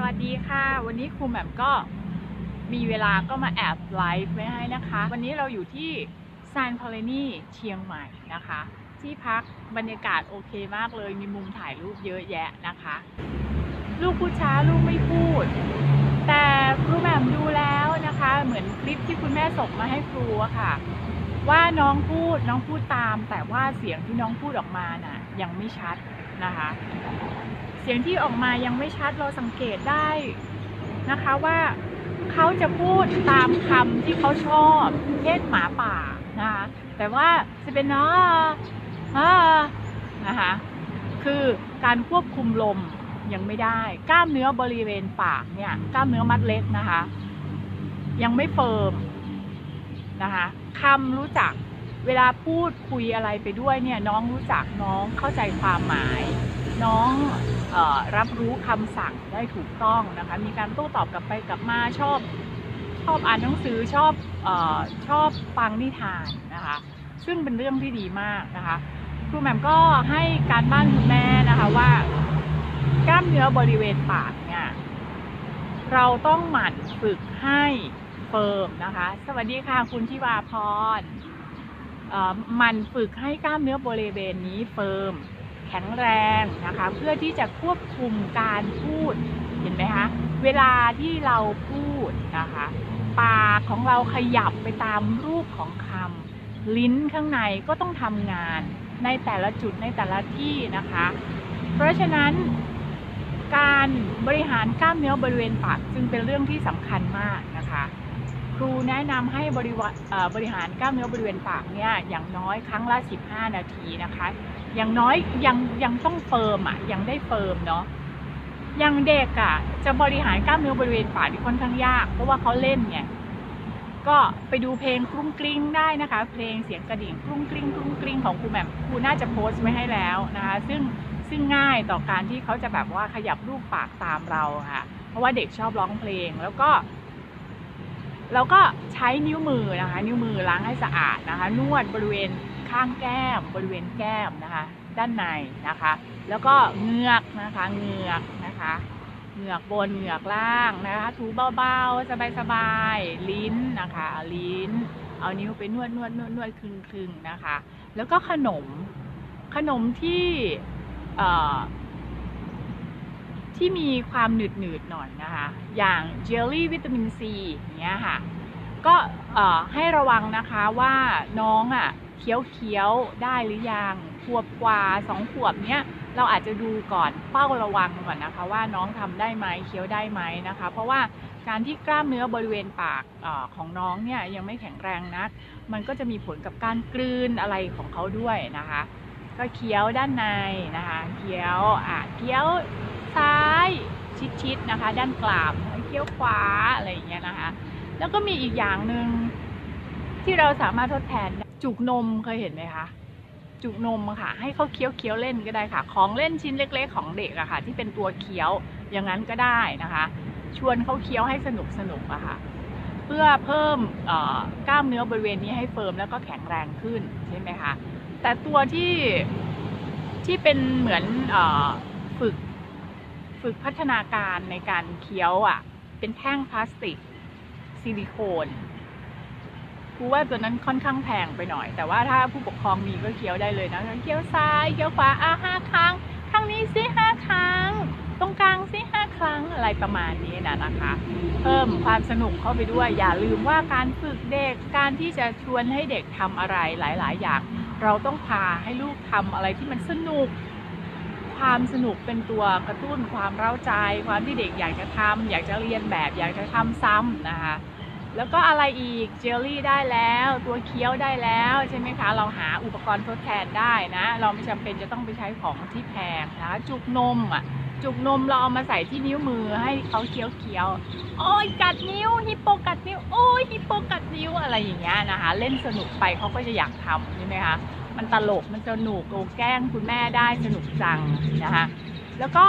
วัสดีค่ะวันนี้ครูแหม่มก็มีเวลาก็มาแอบไลฟ์ไว้ให้นะคะวันนี้เราอยู่ที่ซานทอร์เรนีเชียงใหม่นะคะที่พักบรรยากาศโอเคมากเลยมีมุมถ่ายรูปเยอะแยะนะคะลูกพูดช้าลูกไม่พูดแต่ครูแหม่มดูแล้วนะคะเหมือนคลิปที่คุณแม่ส่งมาให้ครูอะค่ะว่าน้องพูดตามแต่ว่าเสียงที่น้องพูดออกมาน่ะยังไม่ชัดนะคะเสียงที่ออกมายังไม่ชัดเราสังเกตได้นะคะว่าเขาจะพูดตามคำที่เขาชอบเช่นหมาป่านะคะแต่ว่าจะเป็นนะคะคือการควบคุมลมยังไม่ได้กล้ามเนื้อบริเวณปากเนี่ยกล้ามเนื้อมัดเล็กนะคะยังไม่เฟิร์มนะคะคำรู้จักเวลาพูดคุยอะไรไปด้วยเนี่ยน้องรู้จักน้องเข้าใจความหมายน้องรับรู้คำสั่งได้ถูกต้องนะคะมีการโต้ตอบกลับไปกลับมาชอบอ่านหนังสือชอบฟังนิทานนะคะซึ่งเป็นเรื่องที่ดีมากนะคะครูแหม่มก็ให้การบ้านคุณแม่นะคะว่ากล้ามเนื้อบริเวณปากเนี่ยเราต้องหมั่นฝึกให้เฟิร์มนะคะสวัสดีค่ะคุณทิวาพรมันฝึกให้กล้ามเนื้อบริเวณนี้เฟิร์มแข็งแรงนะคะเพื่อที่จะควบคุมการพูดเห็นไหมคะเวลาที่เราพูดนะคะปากของเราขยับไปตามรูปของคำลิ้นข้างในก็ต้องทำงานในแต่ละจุดในแต่ละที่นะคะเพราะฉะนั้นการบริหารกล้ามเนื้อบริเวณปากจึงเป็นเรื่องที่สำคัญมากนะคะครูแนะนำให้บริหารกล้ามเนื้อบริเวณปากเนี่ยอย่างน้อยครั้งละ15 นาทีนะคะอย่างน้อยยังต้องเฟิร์มยังได้เฟิร์มเนาะอย่างเด็กจะบริหารกล้ามเนื้อบริเวณปากที่ค่อนข้างยากเพราะว่าเขาเล่นไงก็ไปดูเพลงกรุ้งกลิ้งได้นะคะเพลงเสียงกระดิ่งกรุ้งกลิ้งของครูแหม่มครูน่าจะโพสต์ไว้ให้แล้วนะคะซึ่งง่ายต่อการที่เขาจะแบบว่าขยับรูปปากตามเราค่ะเพราะว่าเด็กชอบร้องเพลงแล้วก็เราก็ใช้นิ้วมือนะคะนิ้วมือล้างให้สะอาดนะคะนวดบริเวณข้างแก้มบริเวณแก้มนะคะด้านในนะคะแล้วก็เหงือกนะคะเหงือกนะคะเหงือกบนเหงือกล่างนะคะถูเบาๆสบายๆลิ้นนะคะลิ้นเอานิ้วไปนวดคลึงๆนะคะแล้วก็ขนมที่มีความหนืดหน่อยนะคะอย่างเจลลี่วิตามินซีอย่างเงี้ยค่ะก็ให้ระวังนะคะว่าน้องเคี้ยวได้หรือยังขวบกว่า2 ขวบเนี้ยเราอาจจะดูก่อนเฝ้าระวังก่อนนะคะว่าน้องทำได้ไหมเคี้ยวได้ไหมนะคะเพราะว่าการที่กล้ามเนื้อบริเวณปากของน้องเนี่ยยังไม่แข็งแรงนักมันก็จะมีผลกับการกลืนอะไรของเขาด้วยนะคะก็เคี้ยวด้านในนะคะเคี้ยวซ้ายชิดนะคะด้านกลางเคี้ยวขวาอะไรอย่างเงี้ยนะคะแล้วก็มีอีกอย่างหนึ่งที่เราสามารถทดแทนจุกนมเคยเห็นไหมคะจุกนมค่ะให้เขาเคี้ยวเล่นก็ได้ค่ะของเล่นชิ้นเล็กๆของเด็กค่ะที่เป็นตัวเคี้ยวอย่างนั้นก็ได้นะคะชวนเขาเคี้ยวให้สนุกค่ะเพื่อเพิ่มกล้ามเนื้อบริเวณนี้ให้เฟิร์มแล้วก็แข็งแรงขึ้นใช่ไหมคะแต่ตัวที่เป็นเหมือนฝึกพัฒนาการในการเคี้ยวเป็นแท่งพลาสติกซิลิโคนครูว่าตัวนั้นค่อนข้างแพงไปหน่อยแต่ว่าถ้าผู้ปกครองมีก็เคี้ยวได้เลยนะเคี้ยวซ้ายเคี้ยวขวา5 ครั้งข้างนี้สิ5 ครั้งตรงกลางสิ5 ครั้งอะไรประมาณนี้นะคะเพิ่มความสนุกเข้าไปด้วยอย่าลืมว่าการฝึกเด็กการที่จะชวนให้เด็กทำอะไรหลายๆอย่างเราต้องพาให้ลูกทำอะไรที่มันสนุกความสนุกเป็นตัวกระตุ้นความเร้าใจความที่เด็กอยากจะทำอยากจะเรียนแบบอยากจะทำซ้ำนะคะแล้วก็อะไรอีกเจลลี่ได้แล้วตัวเคี้ยวได้แล้วใช่ไหมคะเราหาอุปกรณ์ทดแทนได้นะเราไม่จำเป็นจะต้องไปใช้ของที่แพงนะคะจุกนมเราเอามาใส่ที่นิ้วมือให้เขาเคี้ยวโอ้ยกัดนิ้วฮิปโปกัดนิ้วโอ้ยฮิปโปกัดนิ้วอะไรอย่างเงี้ยนะคะเล่นสนุกไปเขาก็จะอยากทำใช่ไหมคะมันตลกมันสนุกโกแกล้งคุณแม่ได้สนุกจังนะคะแล้วก็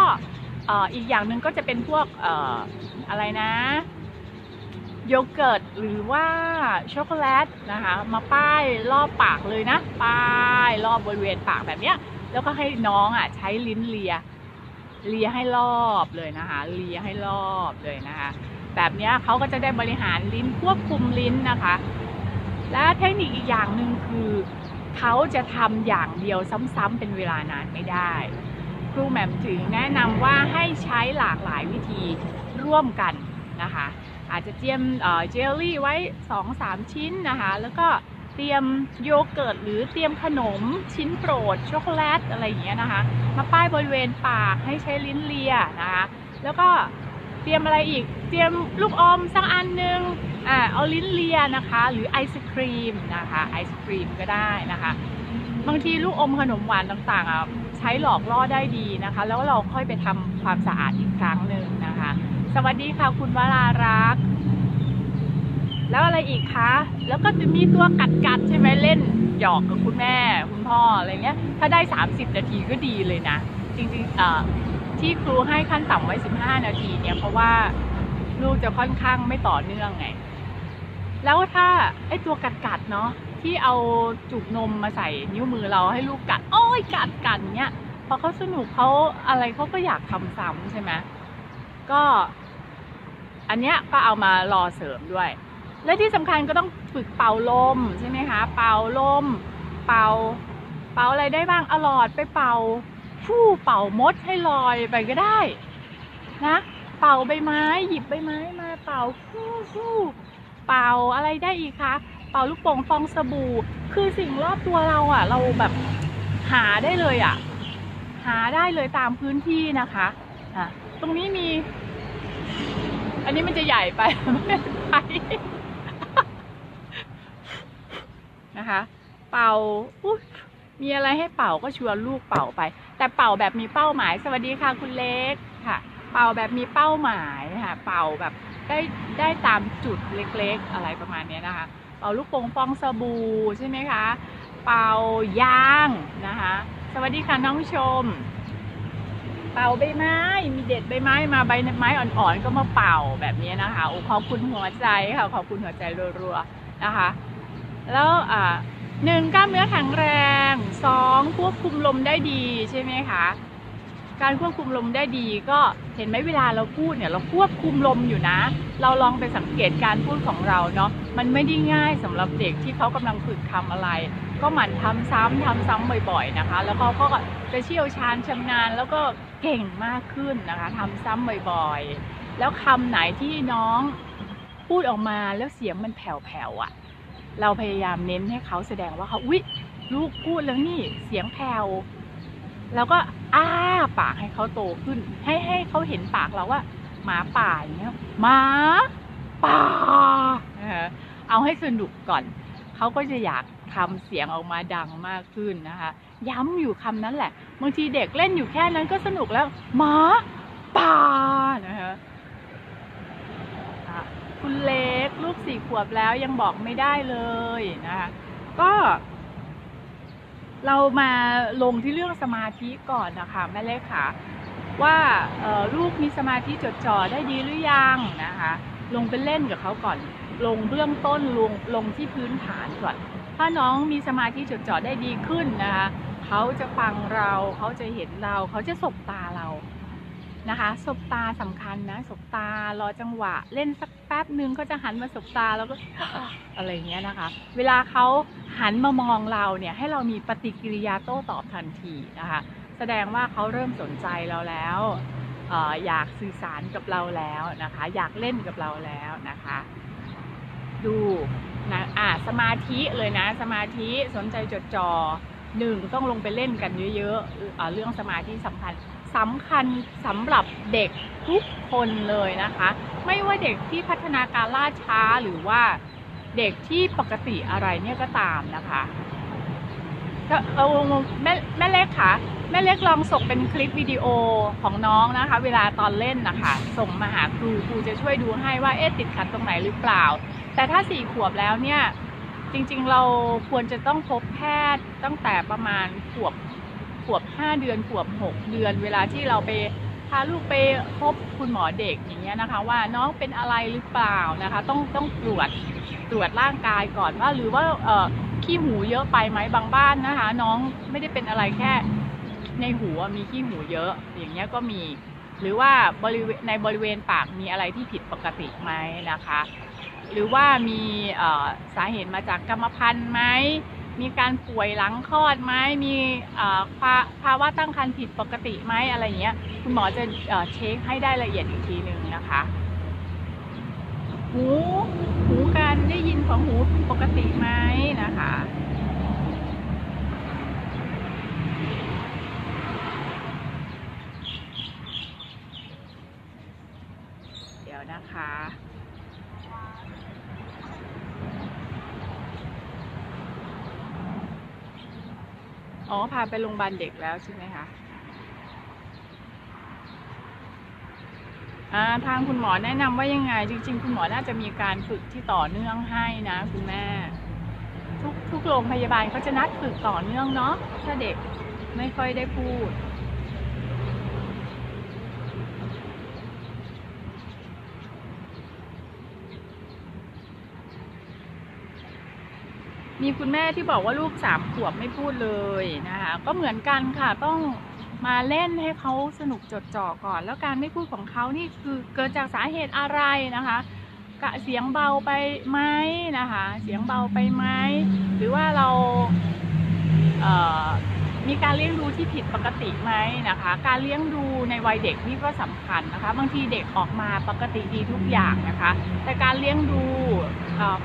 อีกอย่างหนึ่งก็จะเป็นพวกอะไรนะโยเกิร์ตหรือว่าช็อกโกแลตนะคะมาป้ายรอบปากเลยนะป้ายรอบบริเวณปากแบบเนี้ยแล้วก็ให้น้องใช้ลิ้นเลี เลียให้รอบเลยนะคะเลียให้รอบเลยนะคะแบบนี้เขาก็จะได้บริหารลิ้นควบคุมลิ้นนะคะและเทคนิคอีกอย่างหนึ่งคือเขาจะทำอย่างเดียวซ้ำๆเป็นเวลานานไม่ได้ครูแหม่มถึงแนะนำว่าให้ใช้หลากหลายวิธีร่วมกันนะคะอาจจะเตรียมเจลลี่ไว้ 2-3 ชิ้นนะคะแล้วก็เตรียมโยเกิร์ตหรือเตรียมขนมชิ้นโปรดช็อกโกแลตอะไรอย่างเงี้ยนะคะมาป้ายบริเวณปากให้ใช้ลิ้นเลียนะคะแล้วก็เตรียมอะไรอีกเตรียมลูกอมสักอันนึงเอาลิ้นเลียนะคะหรือไอศครีมนะคะไอศครีมก็ได้นะคะบางทีลูกอมขนมหวานต่างๆใช้หลอกล่อได้ดีนะคะแล้วเราค่อยไปทำความสะอาดอีกครั้งหนึ่งนะคะสวัสดีค่ะคุณวรารักษ์แล้วอะไรอีกคะแล้วก็จะมีตัวกัดใช่ไหมเล่นหยอกกับคุณแม่คุณพ่ออะไรเงี้ยถ้าได้30 นาทีก็ดีเลยนะจริงๆที่ครูให้ขั้นต่ำไว้15 นาทีเนี่ยเพราะว่าลูกจะค่อนข้างไม่ต่อเนื่องไงแล้วถ้าไอ้ตัวกัดเนาะที่เอาจุกนมมาใส่นิ้วมือเราให้ลูกกัดโอ้ยกัดเนี้ยพอเขาสนุกเขาอะไรเขาก็อยากทำซ้ำใช่ไหมก็อันเนี้ยก็เอามารอเสริมด้วยและที่สำคัญก็ต้องฝึกเป่าลมใช่ไหมคะเป่าลมเป่าอะไรได้บ้างเอาหลอดไปเป่าเป่ามดให้ลอยไปก็ได้นะเป่าใบไม้หยิบใบไม้มาเป่าเป่าอะไรได้อีกคะเป่าลูกโป่งฟองสบู่คือสิ่งรอบตัวเราเราแบบหาได้เลยหาได้เลยตามพื้นที่นะคะตรงนี้มีอันนี้มันจะใหญ่ไปไม่ไปนะคะเป่ามีอะไรให้เป่าก็ชวนลูกเป่าไปแต่เป่าแบบมีเป้าหมายสวัสดีค่ะคุณเล็กค่ะเป่าแบบมีเป้าหมายค่ะเป่าแบบได้ตามจุดเล็กๆอะไรประมาณนี้นะคะเป่าลูกโป่งฟองสบู่ใช่ไหมคะเป่ายางนะคะสวัสดีค่ะน้องชมเป่าใบไม้มีเด็ดใบไม้มาใบไม้อ่อนๆก็มาเป่าแบบนี้นะคะโอ้ขอบคุณหัวใจค่ะขอบคุณหัวใจรัวๆนะคะแล้ว1กล้ามเนื้อแข็งแรง2ควบคุมลมได้ดีใช่ไหมคะการควบคุมลมได้ดีก็เห็นไหมเวลาเราพูดเนี่ยเราควบคุมลมอยู่นะเราลองไปสังเกตการพูดของเราเนาะมันไม่ได้ง่ายสำหรับเด็กที่เขากำลังฝึกทำอะไรก็หมั่นทำซ้ำบ่อยๆนะคะแล้วเขาก็จะเชี่ยวชาญชำนาญแล้วก็เก่งมากขึ้นนะคะทำซ้ำบ่อยๆแล้วคำไหนที่น้องพูดออกมาแล้วเสียงมันแผ่วๆเราพยายามเน้นให้เขาแสดงว่าเขาอุ๊ยลูกพูดแล้วนี่เสียงแผ่วแล้วก็ปากให้เขาโตขึ้นให้เขาเห็นปากเราว่าหมาป่าอย่างเงี้ยหมาป่าเอาให้สนุกก่อนเขาก็จะอยากทำเสียงออกมาดังมากขึ้นนะคะย้ำอยู่คำนั้นแหละบางทีเด็กเล่นอยู่แค่นั้นก็สนุกแล้วหมาป่านะคะคุณเล็กลูก4 ขวบแล้วยังบอกไม่ได้เลยนะคะก็เรามาลงที่เรื่องสมาธิก่อนนะคะแม่เล็กค่ะว่าลูกมีสมาธิจดจ่อได้ดีหรือยังนะคะลงไปเล่นกับเขาก่อนลงเบื้องต้นลงที่พื้นฐานก่อนถ้าน้องมีสมาธิจดจ่อได้ดีขึ้นนะคะเขาจะฟังเราเขาจะเห็นเราเขาจะสบตาเรานะคะสบตาสำคัญนะสบตารอจังหวะเล่นสักแป๊บนึงเขาจะหันมาสบตาแล้วก็อะไรเงี้ยนะคะเวลาเขาหันมามองเราเนี่ยให้เรามีปฏิกิริยาโต้ตอบทันทีนะคะแสดงว่าเขาเริ่มสนใจเราแล้วอยากสื่อสารกับเราแล้วนะคะอยากเล่นกับเราแล้วนะคะดูนะสมาธิเลยนะสมาธิสนใจจดจ่อ1ต้องลงไปเล่นกันเยอะๆเรื่องสมาธิสำคัญสำหรับเด็กทุกคนเลยนะคะไม่ว่าเด็กที่พัฒนาการล่าช้าหรือว่าเด็กที่ปกติอะไรเนี่ยก็ตามนะคะแม่เล็กค่ะแม่เล็กลองส่งเป็นคลิปวิดีโอของน้องนะคะเวลาตอนเล่นนะคะส่งมาหาครูจะช่วยดูให้ว่าติดขัดตรงไหนหรือเปล่าแต่ถ้า4 ขวบแล้วเนี่ยจริงๆเราควรจะต้องพบแพทย์ตั้งแต่ประมาณขวบ5 เดือนขวบ6 เดือนเวลาที่เราไปพาลูกไปพบคุณหมอเด็กอย่างเงี้ยนะคะว่าน้องเป็นอะไรหรือเปล่านะคะต้องตรวจร่างกายก่อนว่าหรือว่าขี้หูเยอะไปไหมบางบ้านนะคะน้องไม่ได้เป็นอะไรแค่ ในหูมีขี้หูเยอะอย่างเงี้ยก็มีหรือว่าในบริเวณปากมีอะไรที่ผิดปกติไหมนะคะหรือว่ามีสาเหตุมาจากกรรมพันธุ์ไหมมีการป่วยหลังคลอดไหมมีภาวะตั้งครรภ์ผิดปกติไหมอะไรเงี้ยคุณหมอจะเช็คให้ได้ละเอียดอีกทีหนึ่งนะคะหูการได้ยินของหูปกติไหมนะคะเดี๋ยวนะคะอ๋อพาไปโรงพยาบาลเด็กแล้วใช่ไหมคะทางคุณหมอแนะนำว่ายังไงจริงๆคุณหมอน่าจะมีการฝึกที่ต่อเนื่องให้นะคุณแม่ทุกโรงพยาบาลเขาจะนัดฝึกต่อเนื่องเนาะถ้าเด็กไม่ค่อยได้พูดมีคุณแม่ที่บอกว่าลูก3 ขวบไม่พูดเลยนะคะก็เหมือนกันค่ะต้องมาเล่นให้เขาสนุกจดจ่อก่อนแล้วการไม่พูดของเขานี่คือเกิดจากสาเหตุอะไรนะคะเสียงเบาไปไหมนะคะเสียงเบาไปไหมหรือว่าเรามีการเลี้ยงดูที่ผิดปกติไหมนะคะการเลี้ยงดูในวัยเด็กนี่ก็สำคัญนะคะบางทีเด็กออกมาปกติดีทุกอย่างนะคะแต่การเลี้ยงดู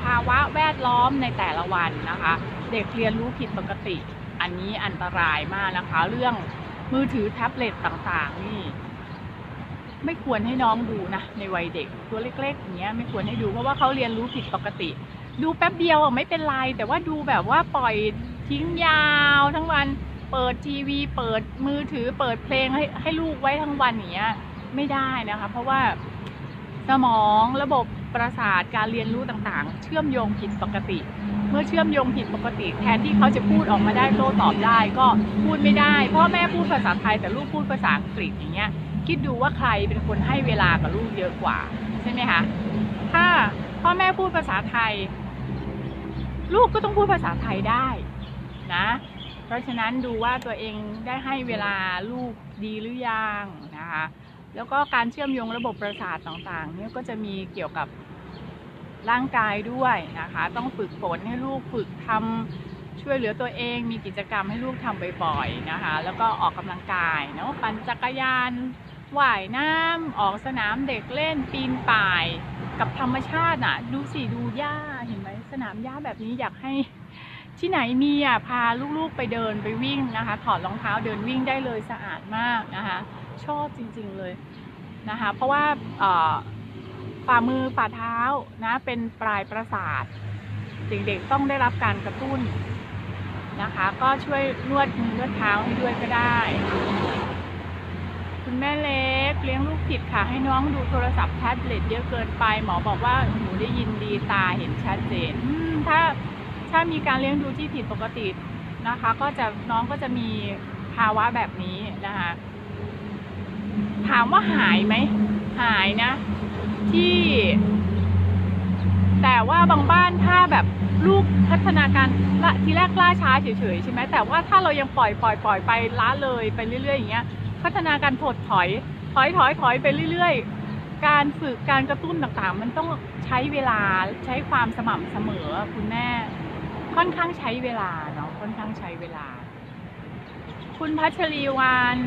ภาวะแวดล้อมในแต่ละวันนะคะเด็กเรียนรู้ผิดปกติอันนี้อันตรายมากนะคะเรื่องมือถือแท็บเล็ตต่างๆนี่ไม่ควรให้น้องดูนะในวัยเด็กตัวเล็กๆอย่างเงี้ยไม่ควรให้ดูเพราะว่าเขาเรียนรู้ผิดปกติดูแป๊บเดียวไม่เป็นไรแต่ว่าดูแบบว่าปล่อยทิ้งยาวทั้งวันเปิดทีวีเปิดมือถือเปิดเพลงให้ลูกไว้ทั้งวันอย่างเงี้ยไม่ได้นะคะเพราะว่าสมองระบบประสาทการเรียนรู้ต่างๆเชื่อมโยงผิดปกติเมื่อเชื่อมโยงผิดปกติแทนที่เขาจะพูดออกมาได้โต้ตอบได้ก็พูดไม่ได้พ่อแม่พูดภาษาไทยแต่ลูกพูดภาษาอังกฤษอย่างเงี้ยคิดดูว่าใครเป็นคนให้เวลากับลูกเยอะกว่าใช่ไหมคะถ้าพ่อแม่พูดภาษาไทยลูกก็ต้องพูดภาษาไทยได้นะเพราะฉะนั้นดูว่าตัวเองได้ให้เวลาลูกดีหรือยังนะคะแล้วก็การเชื่อมโยงระบบประสาทต่างๆเนี่ยก็จะมีเกี่ยวกับร่างกายด้วยนะคะต้องฝึกฝนให้ลูกฝึกทำช่วยเหลือตัวเองมีกิจกรรมให้ลูกทำบ่อยๆนะคะแล้วก็ออกกำลังกายเนาะปั่นจักรยานว่ายน้ำออกสนามเด็กเล่นปีนป่ายกับธรรมชาติน่ะดูสิดูหญ้าเห็นไหมสนามหญ้าแบบนี้อยากให้ที่ไหนมีพาลูกๆไปเดินไปวิ่งนะคะถอดรองเท้าเดินวิ่งได้เลยสะอาดมากนะคะชอบจริงๆเลยนะคะเพราะว่าฝ่ามือฝ่าเท้านะเป็นปลายประสาทเด็กๆต้องได้รับการกระตุ้นนะคะก็ช่วยนวดมือนวดเท้าให้ด้วยก็ได้คุณแม่เล็กเลี้ยงลูกผิดค่ะให้น้องดูโทรศัพท์แท็บเล็ตเยอะเกินไปหมอบอกว่าหนูได้ยินดีตาเห็นชัดเจนถ้ามีการเลี้ยงดูที่ผิดปกตินะคะน้องก็จะมีภาวะแบบนี้นะคะถามว่าหายไหมหายนะแต่ว่าบางบ้านถ้าแบบลูกพัฒนาการทีแรกล่าช้าเฉยๆใช่ไหมแต่ว่าถ้าเรายังปล่อยไปล้าเลยไปเรื่อยๆอย่างเงี้ยพัฒนาการถดถอยไปเรื่อยๆการฝึกการกระตุ้นต่างๆมันต้องใช้เวลาใช้ความสม่ำเสมอคุณแม่ค่อนข้างใช้เวลาเนาะค่อนข้างใช้เวลาคุณพัชรีวัน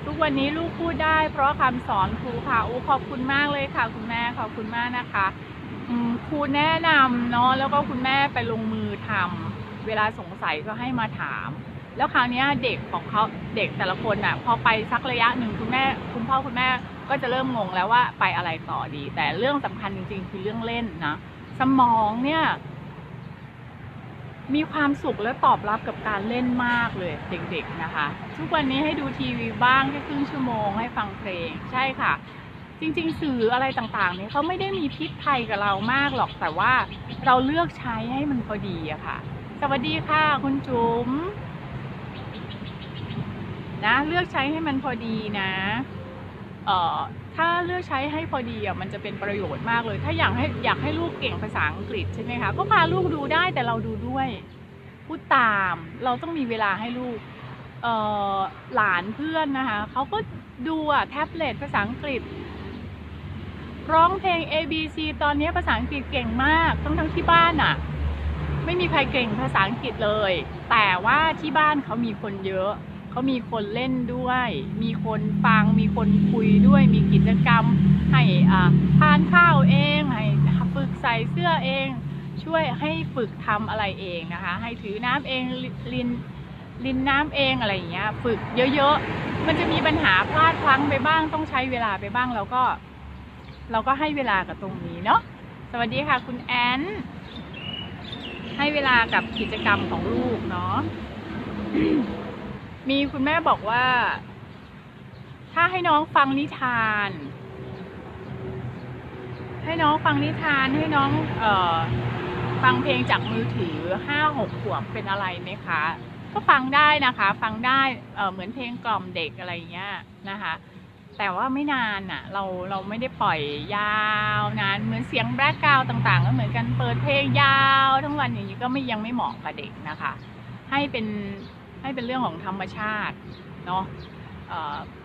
ทุกวันนี้ลูกพูดได้เพราะคำสอนครูค่ะขอบคุณมากเลยค่ะคุณแม่ขอบคุณมากนะคะครูแนะนำเนาะแล้วก็คุณแม่ไปลงมือทำเวลาสงสัยก็ให้มาถามแล้วคราวนี้เด็กของเขาเด็กแต่ละคนน่ะพอไปสักระยะหนึ่งคุณพ่อคุณแม่ก็จะเริ่มงงแล้วว่าไปอะไรต่อดีแต่เรื่องสำคัญจริงๆคือเรื่องเล่นนะสมองเนี่ยมีความสุขและตอบรับกับการเล่นมากเลยเด็กๆนะคะทุกวันนี้ให้ดูทีวีบ้างแค่ครึ่งชั่วโมงให้ฟังเพลงใช่ค่ะจริงๆสื่ออะไรต่างๆเนี่ยเขาไม่ได้มีพิษภัยกับเรามากหรอกแต่ว่าเราเลือกใช้ให้มันพอดีอะค่ะสวัสดีค่ะคุณจุ๋มนะเลือกใช้ให้มันพอดีนะถ้าเลือกใช้ให้พอดีมันจะเป็นประโยชน์มากเลยถ้าอยากให้ลูกเก่งภาษาอังกฤษใช่ไหมคะก็พาลูกดูได้แต่เราดูด้วยพูดตามเราต้องมีเวลาให้ลูก เอ่อหลานเพื่อนนะคะเขาก็ดูแท็บเล็ตภาษาอังกฤษร้องเพลง A B C ตอนนี้ภาษาอังกฤษเก่งมากทั้งที่บ้านไม่มีใครเก่งภาษาอังกฤษเลยแต่ว่าที่บ้านเขามีคนเยอะเขามีคนเล่นด้วยมีคนฟังมีคนคุยด้วยมีกิจกรรมให้ทานข้าวเองให้ฝึกใส่เสื้อเองช่วยให้ฝึกทำอะไรเองนะคะให้ถือน้ำเองลินน้ำเองอะไรอย่างเงี้ยฝึกเยอะๆมันจะมีปัญหาพลาดพลั้งไปบ้างต้องใช้เวลาไปบ้างเราก็ให้เวลากับตรงนี้เนาะสวัสดีค่ะคุณแอนให้เวลากับกิจกรรมของลูกเนาะ มีคุณแม่บอกว่าถ้าให้น้องฟังนิทานให้น้องฟังฟังเพลงจากมือถือ5-6 ขวบเป็นอะไรไหมคะก็ฟังได้นะคะฟังได้เหมือนเพลงกล่อมเด็กอะไรเงี้ยนะคะแต่ว่าไม่นานเราไม่ได้ปล่อยยาวนานเหมือนเสียงแบล็คกราวด์ต่างๆก็เหมือนกันเปิดเพลงยาวทั้งวันอย่างนี้ก็ยังไม่เหมาะกับเด็กนะคะให้เป็นเรื่องของธรรมชาติเนาะ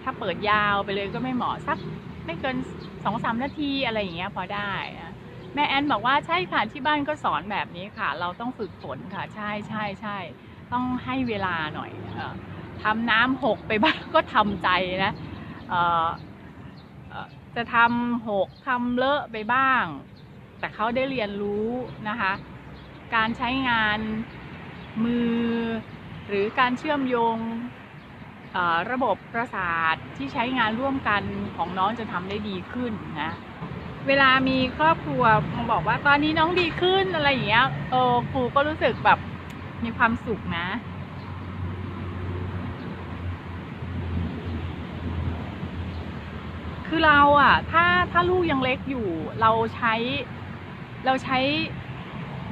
ถ้าเปิดยาวไปเลยก็ไม่เหมาะสักไม่เกิน 2-3 นาทีอะไรอย่างเงี้ยพอได้นะแม่แอนบอกว่าใช่ค่ะที่บ้านก็สอนแบบนี้ค่ะเราต้องฝึกฝนค่ะใช่ต้องให้เวลาหน่อยทำน้ำหกไปบ้างก็ทำใจนะจะทำหกทำเลอะไปบ้างแต่เขาได้เรียนรู้นะคะการใช้งานมือหรือการเชื่อมโยงระบบประสาทที่ใช้งานร่วมกันของน้องจะทำได้ดีขึ้นนะเวลามีครอบครัวบอกว่าตอนนี้น้องดีขึ้นอะไรอย่างเงี้ยครูก็รู้สึกแบบมีความสุขนะคือเราถ้าลูกยังเล็กอยู่เราใช้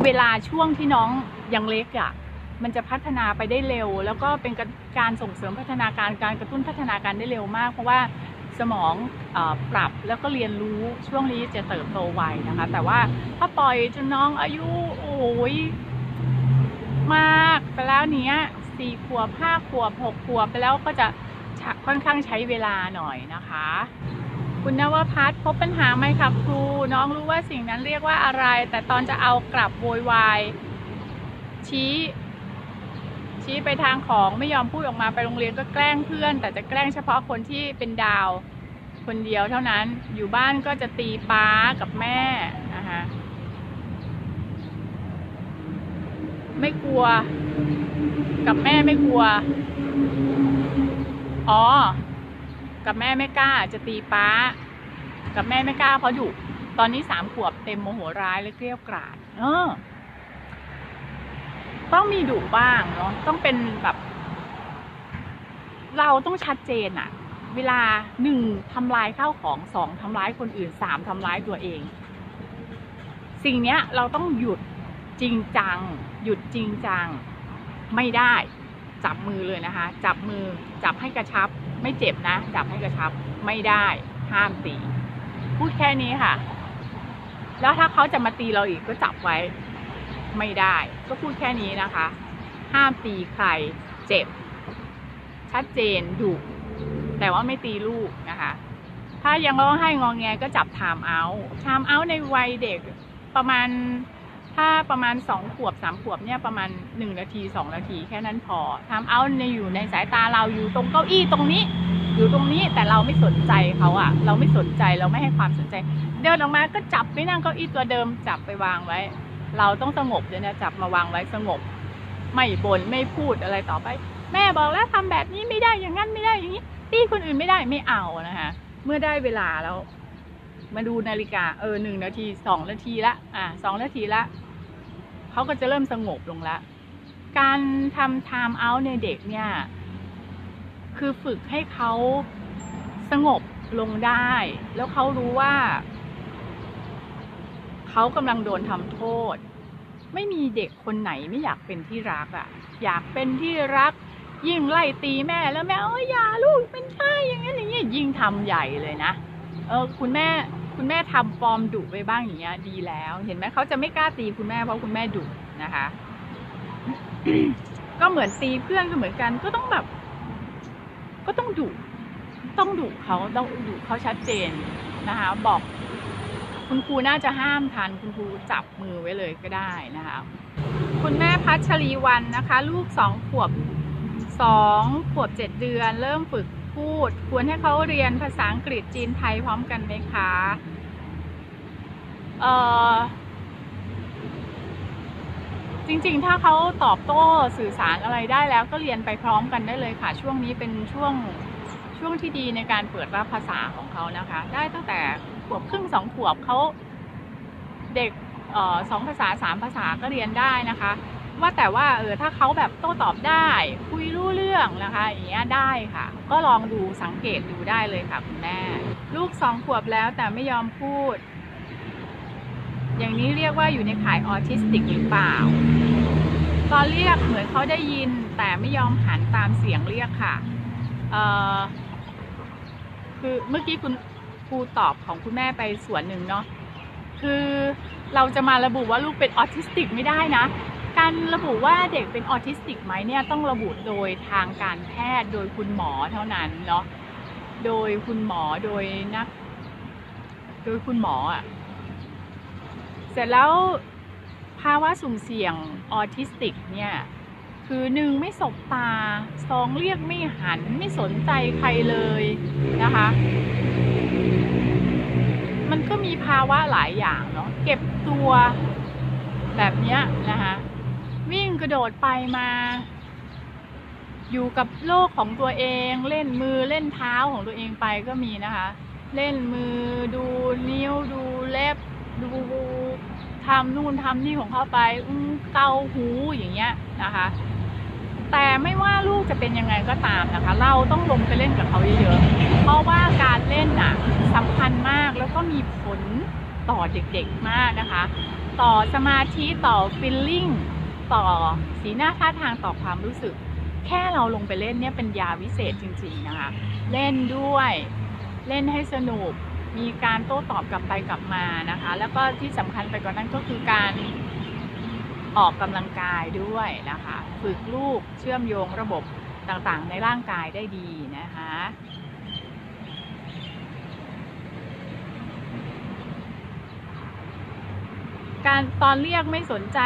เวลาช่วงที่น้องยังเล็กมันจะพัฒนาไปได้เร็วแล้วก็เป็นการส่งเสริมพัฒนาการกระตุ้นพัฒนาการได้เร็วมากเพราะว่าสมองปรับแล้วก็เรียนรู้ช่วงนี้จะเติบโตไวนะคะแต่ว่าถ้าปล่อยจนน้องอายุมากไปแล้วเนี้ย4 ขวบ 5 ขวบ 6 ขวบไปแล้วก็จะค่อนข้างใช้เวลาหน่อยนะคะคุณนวภัทรพบปัญหาไหมครับครูน้องรู้ว่าสิ่งนั้นเรียกว่าอะไรแต่ตอนจะเอากลับโวยวายชี้ไปทางของไม่ยอมพูดออกมาไปโรงเรียนก็แกล้งเพื่อนแต่จะแกล้งเฉพาะคนที่เป็นดาวคนเดียวเท่านั้นอยู่บ้านก็จะตีป้ากับแม่นะคะไม่กลัวกับแม่ไม่กลัวกับแม่ไม่กล้าจะตีป้ากับแม่ไม่กล้าเพราะดุตอนนี้3 ขวบเต็มโมโหร้ายและเกรี้ยวกราดต้องมีดุบ้างเนาะต้องเป็นแบบเราต้องชัดเจนเวลา1ทำลายข้าวของ2ทำร้ายคนอื่น3ทำร้ายตัวเองสิ่งเนี้ยเราต้องหยุดจริงจังไม่ได้จับมือเลยนะคะจับมือจับให้กระชับไม่เจ็บนะจับให้กระชับไม่ได้ห้ามตีพูดแค่นี้ค่ะแล้วถ้าเขาจะมาตีเราอีกก็จับไว้ไม่ได้ก็พูดแค่นี้นะคะห้ามตีใครเจ็บชัดเจนดุแต่ว่าไม่ตีลูกนะคะถ้ายังร้องไห้งอแงก็จับไทม์เอาท์ในวัยเด็กประมาณถ้าประมาณ2 ขวบ 3 ขวบเนี่ยประมาณ1 นาที 2 นาทีแค่นั้นพอไทม์เอาท์อยู่ในสายตาเราอยู่ตรงเก้าอี้ตรงนี้อยู่ตรงนี้แต่เราไม่สนใจเขาเราไม่สนใจเราไม่ให้ความสนใจเดินออกมาก็จับไปนั่งเก้าอี้ตัวเดิมจับไปวางไว้เราต้องสงบเลยนะจับมาวางไว้สงบไม่บ่นไม่พูดอะไรต่อไปแม่บอกแล้วทำแบบนี้ไม่ได้อย่างนั้นไม่ได้อย่างนี้ตีคนอื่นไม่ได้ไม่เอานะคะเมื่อได้เวลาแล้วมาดูนาฬิกา1 นาที 2 นาทีละ2 นาทีละเขาก็จะเริ่มสงบลงละการทำ time out ในเด็กเนี่ยคือฝึกให้เขาสงบลงได้แล้วเขารู้ว่าเขากำลังโดนทำโทษไม่มีเด็กคนไหนไม่อยากเป็นที่รักอยากเป็นที่รักยิ่งไล่ตีแม่แล้วแม่อย่าลูกเป็นใช่อย่างนั้นอย่างนี้ยิ่งทำใหญ่เลยนะคุณแม่ทำฟอร์มดุไปบ้างอย่างเงี้ยดีแล้วเห็นไหมเขาจะไม่กล้าตีคุณแม่เพราะคุณแม่ดุนะคะ ก็เหมือนตีเพื่อนก็เหมือนกันก็ต้องแบบ ก็ต้องดุเขาต้องดุเขาชัดเจนนะคะบอกคุณครูน่าจะห้ามทันคุณครูจับมือไว้เลยก็ได้นะคะคุณแม่พัชรีวรรณนะคะลูก2 ขวบ 7 เดือนเริ่มฝึกพูดควรให้เขาเรียนภาษาอังกฤษจีนไทยพร้อมกันไหมคะจริงๆถ้าเขาตอบโต้สื่อสารอะไรได้แล้วก็เรียนไปพร้อมกันได้เลยค่ะช่วงนี้เป็นช่วงที่ดีในการเปิดรับภาษาของเขานะคะได้ตั้งแต่ขวบครึ่ง2 ขวบเขาเด็ก2 ภาษา3 ภาษาก็เรียนได้นะคะว่าแต่ว่าถ้าเขาแบบโต้ตอบได้คุยรู้เรื่องนะคะอย่างเงี้ยได้ค่ะก็ลองดูสังเกตดูได้เลยค่ะคุณแม่ลูก2 ขวบแล้วแต่ไม่ยอมพูดอย่างนี้เรียกว่าอยู่ในข่ายออทิสติกหรือเปล่าตอนเรียกเหมือนเขาได้ยินแต่ไม่ยอมหันตามเสียงเรียกค่ะคือเมื่อกี้คุณครูตอบของคุณแม่ไปส่วนหนึ่งเนาะคือเราจะมาระบุว่าลูกเป็นออทิสติกไม่ได้นะการระบุว่าเด็กเป็นออทิสติกไหมเนี่ยต้องระบุโดยทางการแพทย์โดยคุณหมอเท่านั้นเนาะโดยคุณหมอโดยคุณหมออ่ะเสร็จแล้วภาวะสุ่มเสี่ยงออทิสติกเนี่ยคือ1ไม่สบตา2เรียกไม่หันไม่สนใจใครเลยนะคะมันก็มีภาวะหลายอย่างเนาะเก็บตัวแบบนี้นะคะวิ่งกระโดดไปมาอยู่กับโลกของตัวเองเล่นมือเล่นเท้าของตัวเองไปก็มีนะคะเล่นมือดูนิ้วดูเล็บดูทำนู่นทำนี่ของเขาไปเกาหูอย่างเงี้ยนะคะแต่ไม่ว่าลูกจะเป็นยังไงก็ตามนะคะเราต้องลงไปเล่นกับเขาเยอะๆเพราะว่าการเล่นน่ะสำคัญมากแล้วก็มีผลต่อเด็กๆมากนะคะต่อสมาธิต่อฟีลลิ่งต่อสีหน้าท่าทางต่อความรู้สึกแค่เราลงไปเล่นเนี่ยเป็นยาวิเศษจริงๆนะคะเล่นด้วยเล่นให้สนุกมีการโต้ตอบกลับไปกลับมานะคะแล้วก็ที่สำคัญไปกว่านั้นก็คือการออกกำลังกายด้วยนะคะฝึกลูกเชื่อมโยงระบบต่างๆในร่างกายได้ดีนะคะการตอนเรียกไม่สนใจ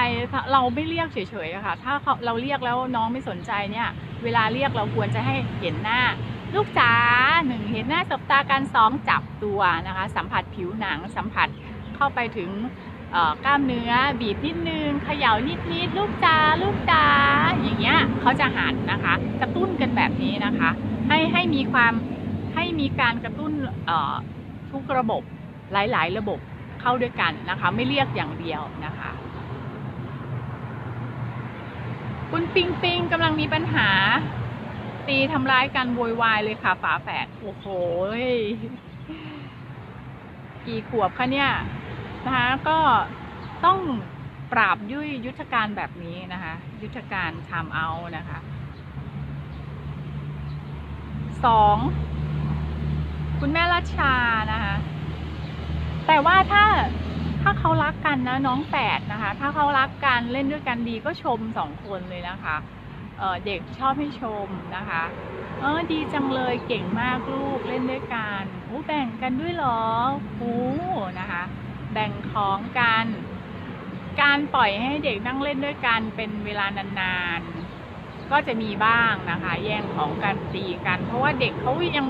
เราไม่เรียกเฉยๆค่ะถ้าเราเรียกแล้วน้องไม่สนใจเนี่ยเวลาเรียกเราควรจะให้เห็นหน้าลูกจ๋า1เห็นหน้าสบตากัน2จับตัวนะคะสัมผัสผิวหนังสัมผัสเข้าไปถึงกล้ามเนื้อบีบนิดนึงเขย่านิดลูกจ๋าลูกจ๋าอย่างเงี้ยเขาจะหันนะคะกระตุ้นกันแบบนี้นะคะให้มีการกระตุ้นทุกระบบหลายๆระบบเข้าด้วยกันนะคะไม่เรียกอย่างเดียวนะคะคุณปิงปิงกำลังมีปัญหาตีทำร้ายกันโวยวายเลยค่ะฝาแฝดโอ้โหกี่ขวบคะเนี่ยนะคะก็ต้องปราบด้วยยุทธการแบบนี้นะคะยุทธการไทม์เอาท์นะคะ2คุณแม่รัชชานะคะแต่ว่าถ้าเขารักกันนะน้องแฝดนะคะถ้าเขารักกันเล่นด้วยกันดีก็ชม2 คนเลยนะคะเด็กชอบให้ชมนะคะดีจังเลยเก่งมากลูกเล่นด้วยกันแบ่งกันด้วยเหรอนะคะแบ่งของกันการปล่อยให้เด็กนั่งเล่นด้วยกันเป็นเวลานานๆก็จะมีบ้างนะคะแย่งของกันตีกันเพราะว่าเด็กเขายัง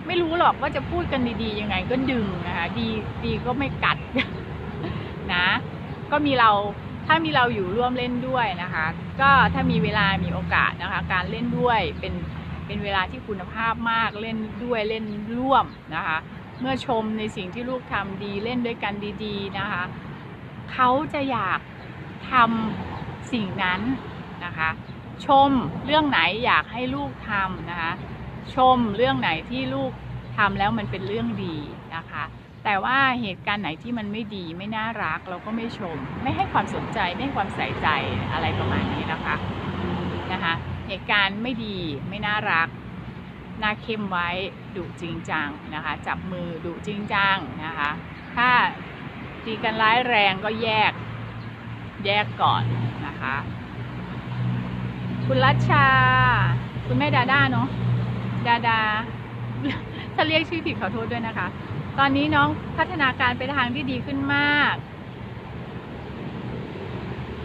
ไม่รู้หรอกว่าจะพูดกันดีๆยังไงก็ดึงนะคะดีก็ไม่กัดนะก็มีเราถ้ามีเราอยู่ร่วมเล่นด้วยนะคะก็ถ้ามีเวลามีโอกาสนะคะการเล่นด้วยเป็นเวลาที่คุณภาพมากเล่นด้วยเล่นร่วมนะคะเมื่อชมในสิ่งที่ลูกทำดีเล่นด้วยกันดีๆนะคะเขาจะอยากทำสิ่งนั้นนะคะชมเรื่องไหนอยากให้ลูกทำนะคะชมเรื่องไหนที่ลูกทำแล้วมันเป็นเรื่องดีนะคะแต่ว่าเหตุการณ์ไหนที่มันไม่ดีไม่น่ารักเราก็ไม่ชมไม่ให้ความสนใจไม่ให้ความใส่ใจอะไรประมาณนี้นะคะเหตุการณ์ไม่ดีไม่น่ารักหน้าเข้มไว้ดุจริงจังนะคะจับมือดุจริงจังนะคะถ้าตีกันร้ายแรงก็แยกก่อนนะคะคุณรัชชาคุณแม่ดาด้าเนาะ ดาถ้าเรียกชื่อผิดขอโทษด้วยนะคะ ตอนนี้น้องพัฒนาการไปทางที่ดีขึ้นมาก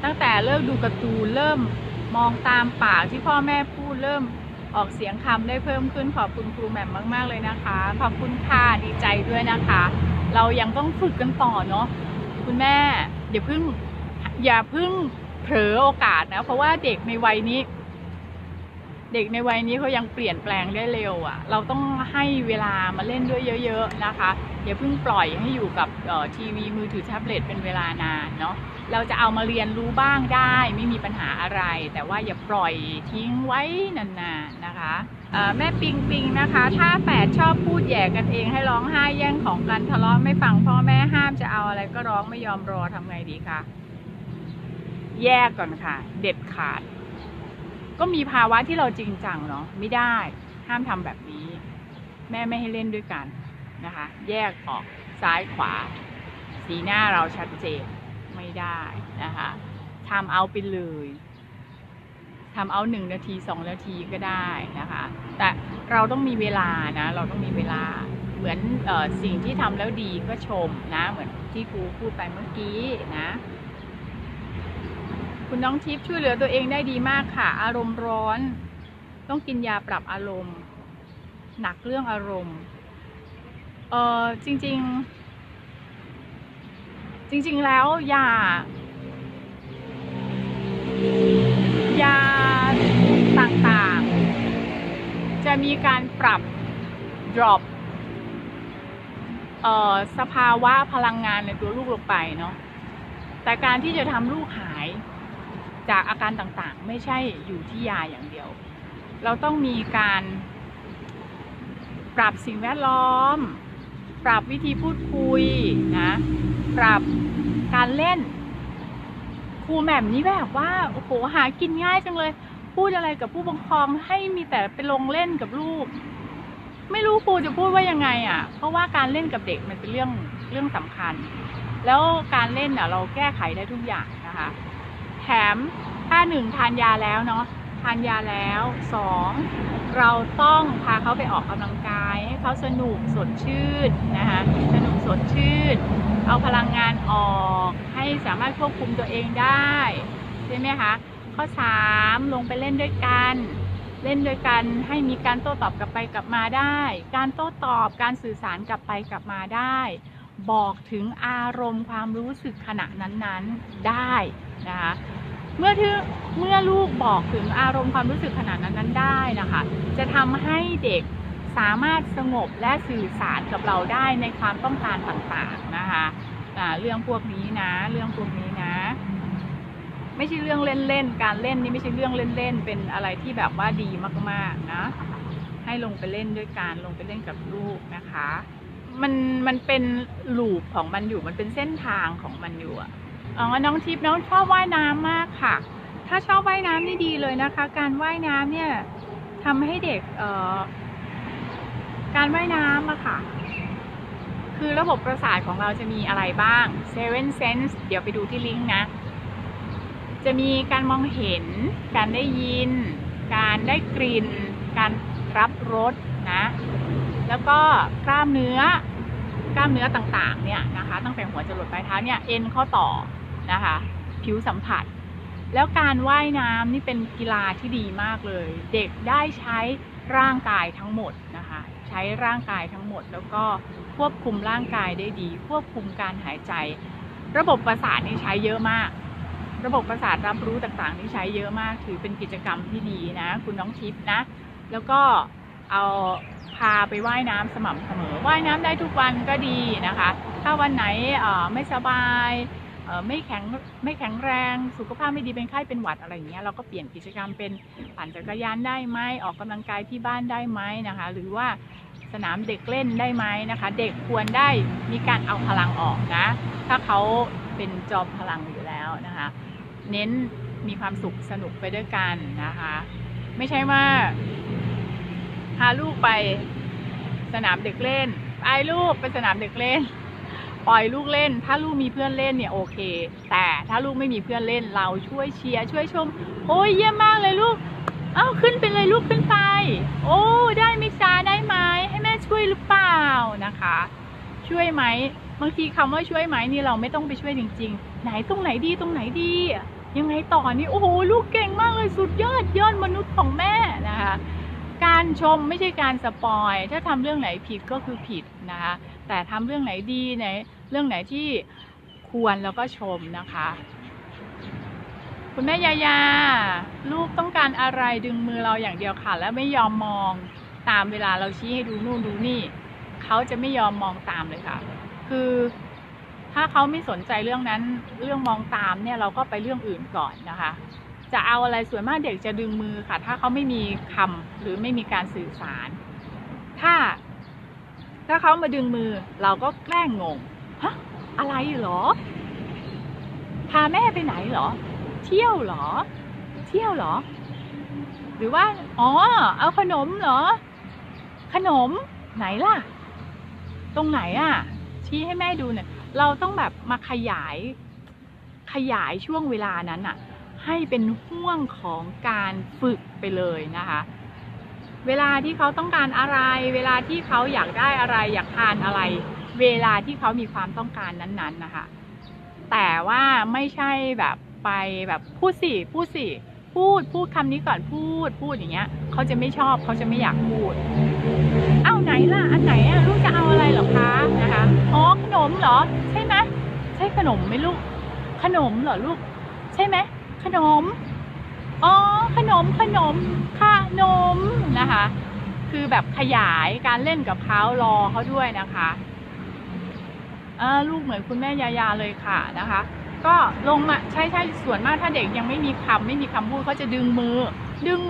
ตั้งแต่เลิกดูการ์ตูนเริ่มมองตามปากที่พ่อแม่พูดเริ่มออกเสียงคำได้เพิ่มขึ้นขอบคุณครูแหม่มมากๆเลยนะคะขอบคุณค่ะดีใจด้วยนะคะเรายังต้องฝึกกันต่อเนาะคุณแม่อย่าเพิ่งเผลอโอกาสนะเพราะว่าเด็กในวัยนี้เขายังเปลี่ยนแปลงได้เร็วอ่ะเราต้องให้เวลามาเล่นด้วยเยอะๆนะคะอย่าเพิ่งปล่อยให้อยู่กับทีวีมือถือแท็บเล็ตเป็นเวลานานเนาะเราจะเอามาเรียนรู้บ้างได้ไม่มีปัญหาอะไรแต่ว่าอย่าปล่อยทิ้งไว้นานๆนะคะแม่ปิงนะคะถ้าแฝดชอบพูดแย่กันเองให้ร้องไห้แย่งของกันทะเลาะไม่ฟังพ่อแม่ห้ามจะเอาอะไรก็ร้องไม่ยอมรอทำไงดีคะแยกก่อนค่ะเด็ดขาดก็มีภาวะที่เราจริงจังเนาะไม่ได้ห้ามทำแบบนี้แม่ไม่ให้เล่นด้วยกันนะคะแยกออกซ้ายขวาสีหน้าเราชัดเจนไม่ได้นะคะทำเอาไปเลยทำเอา1 นาที 2 นาทีก็ได้นะคะแต่เราต้องมีเวลานะเราต้องมีเวลาเหมือนสิ่งที่ทำแล้วดีก็ชมนะเหมือนที่ครูพูดไปเมื่อกี้นะคุณน้องทิพย์ช่วยเหลือตัวเองได้ดีมากค่ะอารมณ์ร้อนต้องกินยาปรับอารมณ์หนักเรื่องอารมณ์จริงแล้วยาต่างๆจะมีการปรับ drop สภาวะพลังงานในตัวลูกลงไปเนาะแต่การที่จะทำลูกหายจากอาการต่างๆไม่ใช่อยู่ที่ยาอย่างเดียวเราต้องมีการปรับสิ่งแวดล้อมปรับวิธีพูดคุยนะปรับการเล่นครูแหม่มนี้แบบว่าโอ้โหหากินง่ายจังเลยพูดอะไรกับผู้ปกครองให้มีแต่ไปลงเล่นกับลูกไม่รู้ครูจะพูดว่ายังไงอ่ะเพราะว่าการเล่นกับเด็กมันเป็นเรื่องสำคัญแล้วการเล่นอ่ะเราแก้ไขได้ทุกอย่างนะคะแถมถ้า1ทานยาแล้วเนาะทานยาแล้ว2เราต้องพาเขาไปออกกำลังกายให้เขาสนุกสดชื่นนะคะสนุกสดชื่นเอาพลังงานออกให้สามารถควบคุมตัวเองได้ใช่ไหมคะข้อ3ลงไปเล่นด้วยกันให้มีการโต้ตอบกลับไปกลับมาได้การโต้ตอบการสื่อสารกลับไปกลับมาได้บอกถึงอารมณ์ความรู้สึกขณะนั้นๆได้นะคะเมื่อลูกบอกถึงอารมณ์ความรู้สึกขณะนั้นๆได้นะคะจะทำให้เด็กสามารถสงบและสื่อสารกับเราได้ในความต้องการต่างๆนะคะเรื่องพวกนี้นะไม่ใช่เรื่องเล่นๆการเล่นนี่ไม่ใช่เรื่องเล่นๆเป็นอะไรที่แบบว่าดีมากๆนะให้ลงไปเล่นด้วยกันลงไปเล่นกับลูกนะคะมันเป็นลูปของมันอยู่มันเป็นเส้นทางของมันอยู่น้องทิพย์น้องชอบว่ายน้ำมากค่ะถ้าชอบว่ายน้ำนี่ดีเลยนะคะการว่ายน้ำเนี่ยทำให้เด็กการว่ายน้ำอะค่ะคือระบบประสาทของเราจะมีอะไรบ้าง Seven Sense เดี๋ยวไปดูที่ลิงก์นะจะมีการมองเห็นการได้ยินการได้กลิ่นการรับรสนะแล้วก็กล้ามเนื้อต่างๆเนี่ยนะคะตั้งแต่หัวจรดปลายเท้าเนี่ยเอ็นข้อต่อนะคะผิวสัมผัสแล้วการว่ายน้ำนี่เป็นกีฬาที่ดีมากเลยเด็กได้ใช้ร่างกายทั้งหมดนะคะใช้ร่างกายทั้งหมดแล้วก็ควบคุมร่างกายได้ดีควบคุมการหายใจระบบประสาทนี่ใช้เยอะมากระบบประสาทรับรู้ต่างๆนี่ใช้เยอะมากถือเป็นกิจกรรมที่ดีนะคุณน้องทิพย์นะแล้วก็เอาพาไปว่ายน้ำสม่ำเสมอว่ายน้ำได้ทุกวันก็ดีนะคะถ้าวันไหนไม่สบายไม่แข็งแรงสุขภาพไม่ดีเป็นไข้เป็นหวัดอะไรอย่างเงี้ยเราก็เปลี่ยนกิจกรรมเป็นปั่นจักรยานได้ไหมออกกำลังกายที่บ้านได้ไหมนะคะหรือว่าสนามเด็กเล่นได้ไหมนะคะเด็กควรได้มีการเอาพลังออกนะถ้าเขาเป็นจอมพลังอยู่แล้วนะคะเน้นมีความสุขสนุกไปด้วยกันนะคะไม่ใช่ว่าพาลูกไปสนามเด็กเล่นไปลูกไปสนามเด็กเล่นปล่อยลูกเล่นถ้าลูกมีเพื่อนเล่นเนี่ยโอเคแต่ถ้าลูกไม่มีเพื่อนเล่นเราช่วยเชียร์ช่วยชมโอ้ยเยี่ยมมากเลยลูก อ้าวขึ้นไปเลยลูกขึ้นไปโอ้ได้ไหมจ๊ะได้ไหมให้แม่ช่วยหรือเปล่านะคะช่วยไหมบางทีคำว่าช่วยไหมนี่เราไม่ต้องไปช่วยจริงๆไหนตรงไหนดีตรงไหนดียังไงต่อนี่โอ้โหลูกเก่งมากเลยสุดยอดมนุษย์ของแม่นะคะการชมไม่ใช่การสปอยถ้าทำเรื่องไหนผิดก็คือผิดนะคะแต่ทำเรื่องไหนดีไหนเรื่องไหนที่ควรแล้วก็ชมนะคะคุณแม่ยาลูกต้องการอะไรดึงมือเราอย่างเดียวค่ะแล้วไม่ยอมมองตามเวลาเราชี้ให้ดูนู่นดูนี่เขาจะไม่ยอมมองตามเลยค่ะคือถ้าเขาไม่สนใจเรื่องนั้นเรื่องมองตามเนี่ยเราก็ไปเรื่องอื่นก่อนนะคะจะเอาอะไรส่วนมากเด็กจะดึงมือค่ะถ้าเขาไม่มีคำหรือไม่มีการสื่อสารถ้าเขามาดึงมือเราก็แกล้งงงฮะอะไรเหรอพาแม่ไปไหนเหรอเที่ยวเหรอหรือว่าอ๋อเอาขนมเหรอขนมไหนล่ะตรงไหนอ่ะชี้ให้แม่ดูเนี่ยเราต้องแบบมาขยายช่วงเวลานั้นอ่ะให้เป็นห่วงของการฝึกไปเลยนะคะเวลาที่เขาต้องการอะไรเวลาที่เขาอยากได้อะไรอยากทานอะไรเวลาที่เขามีความต้องการนั้นๆนะคะแต่ว่าไม่ใช่แบบไปแบบพูดคำนี้ก่อนพูดอย่างเงี้ยเขาจะไม่ชอบเขาจะไม่อยากพูดเอ้าไหนล่ะอันไหนอ่ะลูกจะเอาอะไรเหรอคะนะคะอ๋อขนมเหรอใช่ไหมใช่ขนมไหมลูกขนมเหรอลูกใช่ไหมขนมอ๋อขนมนะคะคือแบบขยายการเล่นกับเขารอเขาด้วยนะคะลูกเหมือนคุณแม่ยาเลยค่ะนะคะก็ลงมาใช่ส่วนมากถ้าเด็กยังไม่มีคำพูดเขาจะดึงมื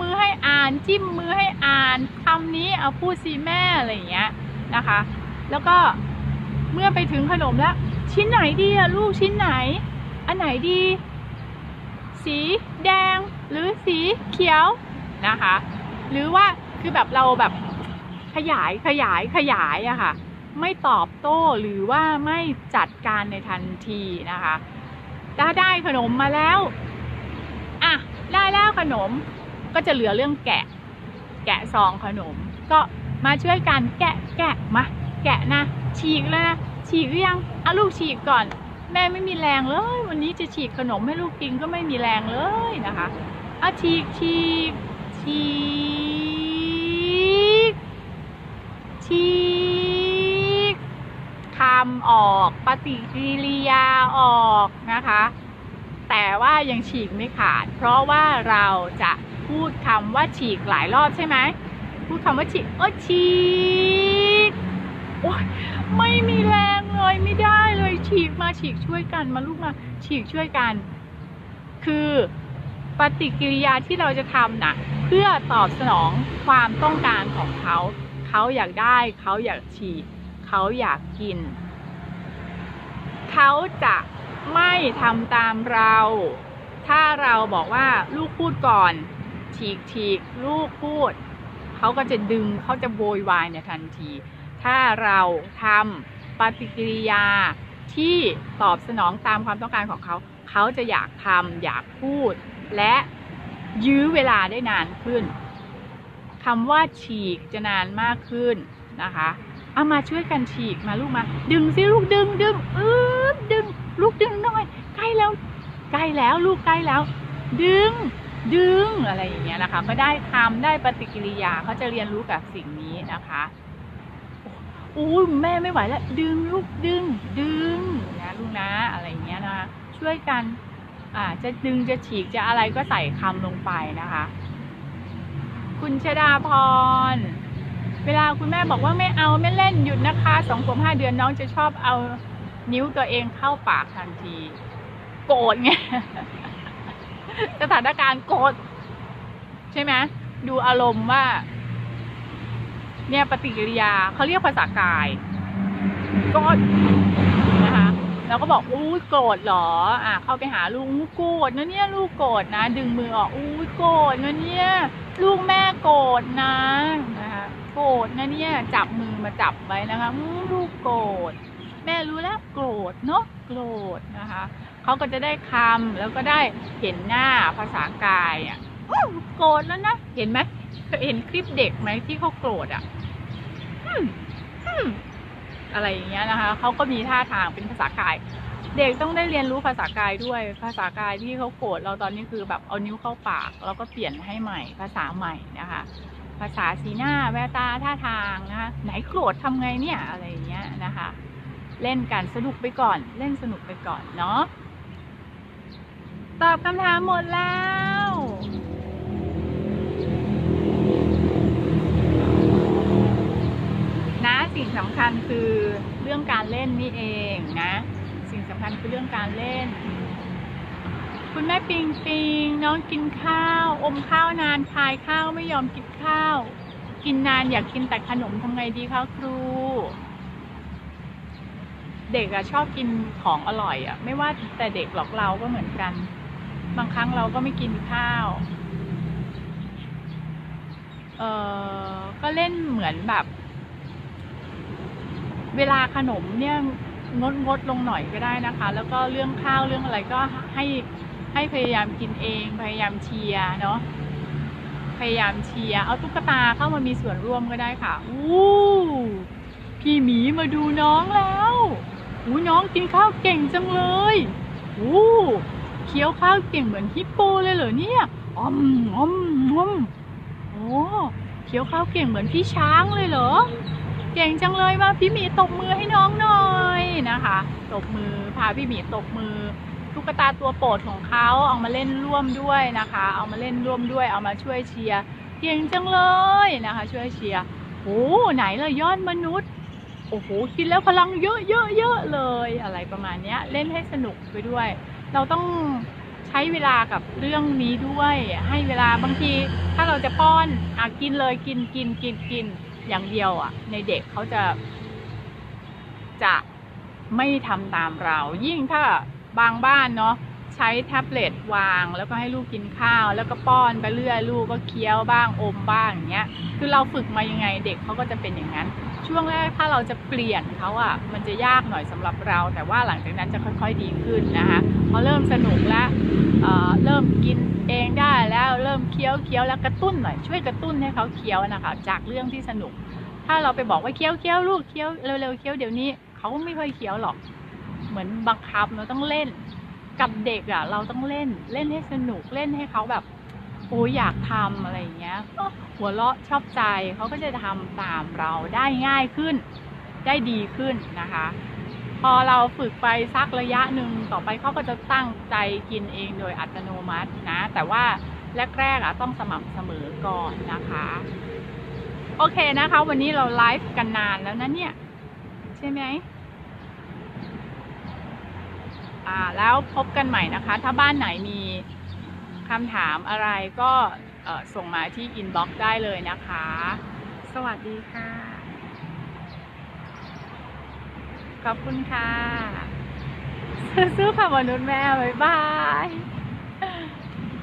อให้อ่านจิ้มมือให้อ่านคำนี้เอาพูดสิแม่อะไรอย่างเงี้ยนะคะแล้วก็เมื่อไปถึงขนมแล้วชิ้นไหนดีอะลูกชิ้นไหนอันไหนดีสีแดงหรือสีเขียวนะคะหรือว่าคือแบบเราแบบขยายอะค่ะไม่ตอบโต้หรือว่าไม่จัดการในทันทีนะคะถ้าได้ขนมมาแล้วได้แล้วขนมก็จะเหลือเรื่องแกะซองขนมก็มาช่วยกันแกะมาแกะนะฉีกแล้วนะฉีกหรือยังลูกฉีกก่อนแม่ไม่มีแรงเลยวันนี้จะฉีกขนมให้ลูกกินก็ไม่มีแรงเลยนะคะฉีกคำออกปฏิกิริยาออกนะคะแต่ว่ายังฉีกไม่ขาดเพราะว่าเราจะพูดคำว่าฉีกหลายรอบใช่ไหมพูดคำว่าฉีกฉีกโอ๊ยไม่มีแรงเลยไม่ได้เลยฉีกช่วยกันมาลูกมาฉีกช่วยกันคือปฏิกิริยาที่เราจะทำนะเพื่อตอบสนองความต้องการของเขาอยากได้เขาอยากฉีกเขาอยากกินเขาจะไม่ทำตามเราถ้าเราบอกว่าลูกพูดก่อนฉีกลูกพูดเขาก็จะดึงเขาจะโวยวายในทันทีถ้าเราทำปฏิกิริยาที่ตอบสนองตามความต้องการของเขาจะอยากทำอยากพูดและยื้อเวลาได้นานขึ้นคำว่าฉีกจะนานมากขึ้นนะคะเอามาช่วยกันฉีกมาลูกมาดึงสิลูกดึงดึงลูกดึงหน่อยใกล้แล้วลูกใกล้แล้วดึงอะไรอย่างเงี้ยนะคะก็ได้ทำได้ปฏิกิริยาเขาจะเรียนรู้กับสิ่งนี้นะคะแม่ไม่ไหวแล้วดึงลูกดึงนะลูกนะอะไรอย่างเงี้ยนะช่วยกันจะดึงจะฉีกจะอะไรก็ใส่คำลงไปนะคะคุณชดาพรเวลาคุณแม่บอกว่าไม่เอาไม่เล่นหยุดนะคะ2 ขวบ 5 เดือนน้องจะชอบเอานิ้วตัวเองเข้าปากทันทีโกรธไง สถานการณ์โกรธใช่ไหมดูอารมณ์ว่าเนี่ยปฏิกิริยาเขาเรียกภาษากายโกรธนะคะเราก็บอกโกรธเหรอเข้าไปหาลูกโกรธนะเนี่ยลูกโกรธนะดึงมือออกโกรธนะเนี่ยลูกแม่โกรธนะคะโกรธนะเนี่ยจับมือมาจับไว้นะคะลูกโกรธแม่รู้แล้วโกรธเนาะโกรธนะคะเขาก็จะได้คำแล้วก็ได้เห็นหน้าภาษากาย โกรธแล้วนะเห็นไหมเคยเห็นคลิปเด็กไหมที่เขาโกรธอะไรอย่างเงี้ยนะคะเขาก็มีท่าทางเป็นภาษากายเด็กต้องได้เรียนรู้ภาษากายด้วยภาษากายที่เขาโกรธเราตอนนี้คือแบบเอานิ้วเข้าปากแล้วก็เปลี่ยนให้ใหม่ภาษาใหม่นะคะภาษาสีหน้าแววตาท่าทางนะคะไหนโกรธทำไงเนี่ยอะไรอย่างเงี้ยนะคะเล่นกันสนุกไปก่อนเล่นสนุกไปก่อนเนาะตอบคำถามหมดแล้วนะสิ่งสำคัญคือเรื่องการเล่นนี่เองนะสิ่งสำคัญคือเรื่องการเล่นคุณแม่ปิงปิงน้องกินข้าวอมข้าวนานคายข้าวไม่ยอมกินข้าวกินนานอยากกินแต่ขนมทำไงดีคะครูเด็กชอบกินของอร่อยไม่ว่าแต่เด็กหรอกเราก็เหมือนกันบางครั้งเราก็ไม่กินข้าวก็เล่นเหมือนแบบเวลาขนมเนี่ยงดลงหน่อยก็ได้นะคะแล้วก็เรื่องข้าวเรื่องอะไรก็ให้พยายามกินเองพยายามเชียร์เนาะพยายามเชียร์เอาตุ๊กตาเข้ามามีส่วนร่วมก็ได้ค่ะพี่หมีมาดูน้องแล้วน้องกินข้าวเก่งจังเลยเคี้ยวข้าวเก่งเหมือนฮิปโปเลยเหรอเนี่ยเคี้ยวข้าวเก่งเหมือนพี่ช้างเลยเหรอเก่งจังเลยมาพี่หมีตบมือให้น้องหน่อยนะคะตบมือพาพี่หมีตบมือตุ๊กตาตัวโปรดของเขาเอามาเล่นร่วมด้วยนะคะเอามาเล่นร่วมด้วยเอามาช่วยเชียร์เก่งจังเลยนะคะช่วยเชียร์ไหนเลยยอดมนุษย์กินแล้วพลังเยอะเลยอะไรประมาณนี้เล่นให้สนุกไปด้วยเราต้องใช้เวลากับเรื่องนี้ด้วยให้เวลาบางทีถ้าเราจะป้อนกินเลยกินอย่างเดียวในเด็กเขาจะไม่ทำตามเรายิ่งถ้าบางบ้านเนาะใช้แท็บเล็ตวางแล้วก็ให้ลูกกินข้าวแล้วก็ป้อนไปเรื่อยลูกก็เคี้ยวบ้างอมบ้างอย่างเงี้ยคือเราฝึกมายังไงเด็กเขาก็จะเป็นอย่างนั้นช่วงแรกถ้าเราจะเปลี่ยนเขามันจะยากหน่อยสำหรับเราแต่ว่าหลังจากนั้นจะค่อยๆดีขึ้นนะคะพอเริ่มสนุกแล้วเริ่มกินเองได้แล้วเริ่มเคี้ยวแล้วกระตุ้นหน่อยช่วยกระตุ้นให้เขาเคี้ยวนะคะจากเรื่องที่สนุกถ้าเราไปบอกว่าเคี้ยวลูกเคี้ยวเร็วๆเคี้ยวเดี๋ยวนี้เขาไม่ค่อยเคี้ยวหรอกเหมือนบังคับเราต้องเล่นกับเด็กเราต้องเล่นให้สนุกเล่นให้เขาแบบอยากทำอะไรอย่างเงี้ยหัวเราะชอบใจเขาก็จะทำตามเราได้ง่ายขึ้นได้ดีขึ้นนะคะพอเราฝึกไปสักระยะหนึ่งต่อไปเขาก็จะตั้งใจกินเองโดยอัตโนมัตินะแต่ว่าแรกๆต้องสม่ำเสมอก่อนนะคะโอเคนะคะวันนี้เราไลฟ์กันนานแล้วนะเนี่ยใช่ไหมแล้วพบกันใหม่นะคะถ้าบ้านไหนมีคำถามอะไรก็ส่งมาที่อินบ็อกซ์ได้เลยนะคะสวัสดีค่ะขอบคุณค่ะสู้ๆค่ะมนุษย์แม่บ๊ายบาย